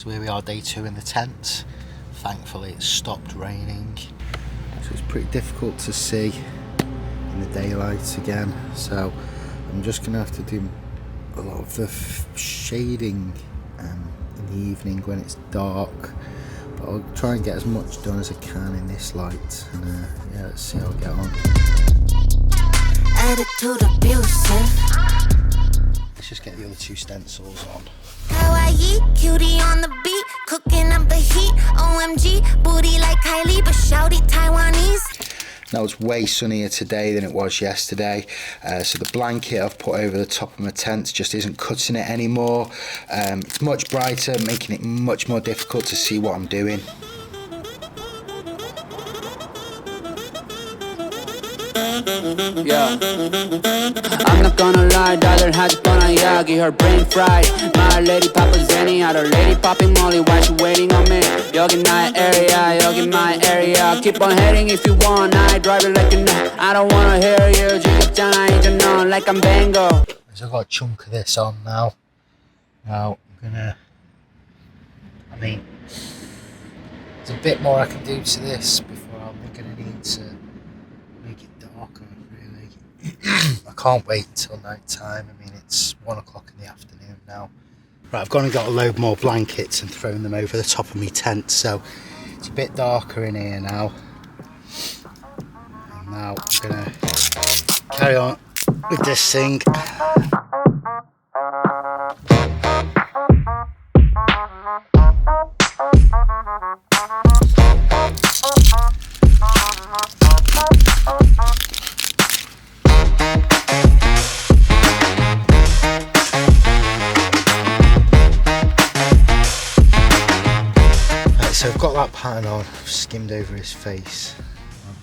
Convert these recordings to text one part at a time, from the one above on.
So here we are, day 2 in the tent. Thankfully it stopped raining. So it's pretty difficult to see in the daylight again. So I'm just going to have to do a lot of the shading in the evening when it's dark. But I'll try and get as much done as I can in this light. And yeah, let's see how I get on. Attitude abusive. Let's just get the other 2 stencils on. Kawaii, cutie on the beat, cooking up the heat. OMG, booty like Kylie, but shouty Taiwanese. Now it's way sunnier today than it was yesterday, so the blanket I've put over the top of my tent just isn't cutting it anymore. It's much brighter, making it much more difficult to see what I'm doing. Yeah, I'm not gonna lie, dollar has gonna yagi, her brain fried. My lady papa Zenny, other lady popping Molly, why she waiting on me? Yogi my area, keep on heading if you want, I drive it like you know. I don't wanna hear you, 지겹잖아, 이제 넌 like I'm bango. So I've got a chunk of this on now. Now I'm gonna, there's a bit more I can do to this before I'm gonna need to make it darker, really. I can't wait until night time. It's 1 o'clock in the afternoon now. Right, I've gone and got a load more blankets and thrown them over the top of my tent, so it's a bit darker in here now. And now I'm gonna carry on with this thing. So I've got that pattern on, I've skimmed over his face.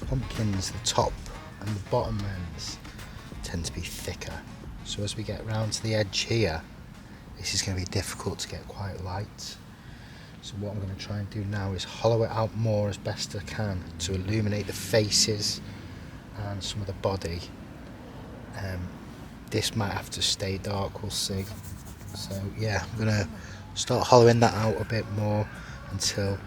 My pumpkins, the top and the bottom ends tend to be thicker. So as we get round to the edge here, this is going to be difficult to get quite light. So what I'm going to try and do now is hollow it out more as best I can to illuminate the faces and some of the body. This might have to stay dark, we'll see. So yeah, I'm going to start hollowing that out a bit more until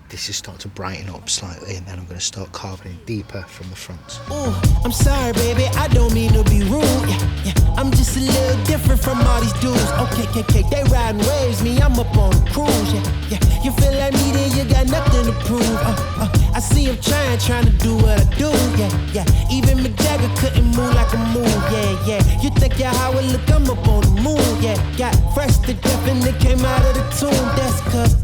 this is starting to brighten up slightly, and then I'm going to start carving it deeper from the front. Ooh, I'm sorry baby, I don't mean to be rude. Yeah, I'm just a little different from all these dudes. Okay, they riding waves, me I'm up on a cruise. Yeah, you feel like me then you got nothing to prove. I see him trying to do what I do. Yeah, even Mick Jagger couldn't move like a move. Yeah, you think you're how it look, I'm up on the moon. Yeah, got fresh to death and it came out of the tomb. That's cause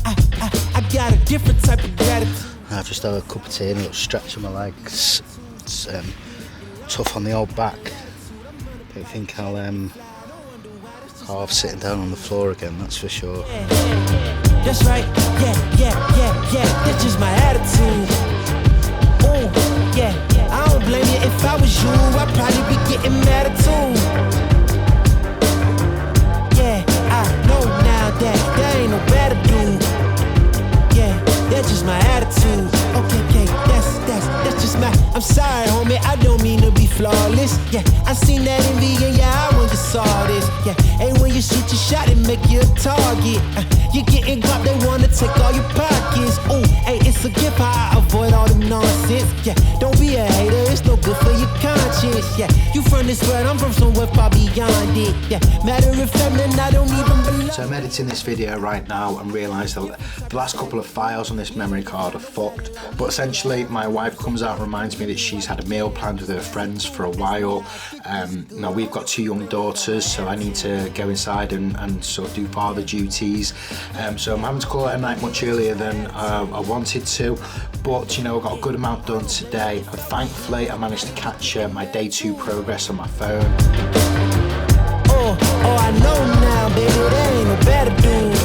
I got a different type of gratitude. I've just had a cup of tea and a little stretch of my legs. It's tough on the old back. Don't think I'll carve sitting down on the floor again, that's for sure. That's right, yeah, that's just my attitude. Ooh, yeah, I don't blame you. If I was you, I'd probably be getting mad too. Yeah, I know now that there ain't no better dude. Yeah, that's just my attitude. Okay, that's just my. I'm sorry, homie, I don't mean to be flawless. Yeah, I seen that envy and yeah, I went to saw this. Yeah, hey, when you shoot your shot, it make you a target. You're getting got, they wanna take all your pockets. Ooh, hey, it's a gift, how I avoid all the nonsense. Yeah, don't be a hater, it's no good for your conscience. Yeah, you from this world, I'm from somewhere far beyond it. Yeah, matter of fact, man, I don't even belong. So I'm editing this video right now and realised that the last couple of files on this memory card are fucked. But essentially, my wife comes out and reminds me that she's had a meal planned with her friends for a while. Now we've got 2 young daughters, so I need to go inside and sort of do father duties. So I'm having to call it a night much earlier than I wanted to, but you know, I got a good amount done today, and thankfully I managed to catch my day 2 progress on my phone. Oh, I know now, baby, there ain't no better dude.